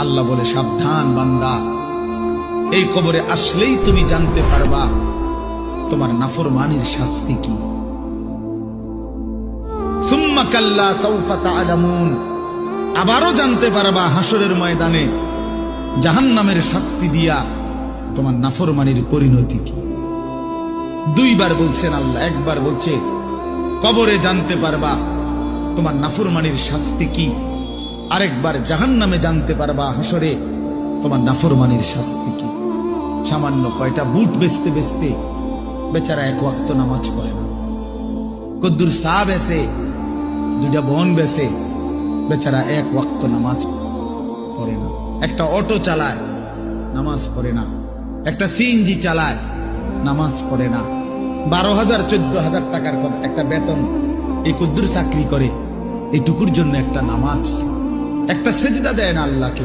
আল্লাহ বলে, সাবধান বান্দা, এই কবরে আসলেই তুমি জানতে পারবা তোমার নাফরমানির শাস্তি কি। সুম্মা কাল্লা সাউফা তা'লামুন, আবারও জানতে পারবা হাসরের ময়দানে জাহান্নামের শাস্তি দিয়া তোমার নাফরমানির পরিণতি কি। দুইবার বলছেন আল্লাহ, একবার বলছে কবরে জানতে পারবা তোমার নাফরমানির শাস্তি কি, আরেকবার জাহান্নামে জানতে পারবা হাসরে তোমার নাফরমানির শাস্তি কি। সামান্য কয়টা বুট বেচতে বেচতে বেচারা এক ওয়াক্ত নামাজ পড়ে না, কদ্দুর চা বেচে, দুইটা বন বেচে, বেচারা এক ওয়াক্ত নামাজ পড়ে না। একটা অটো চালায়, নামাজ পড়ে না। একটা সিএনজি চালায়, নামাজ পড়ে না। 12,000 14,000 টাকার একটা বেতন, এই কদ্দুর চাকরি করে, এইটুকুর জন্য একটা নামাজ, একটা সেজদা দেয় না আল্লাহকে।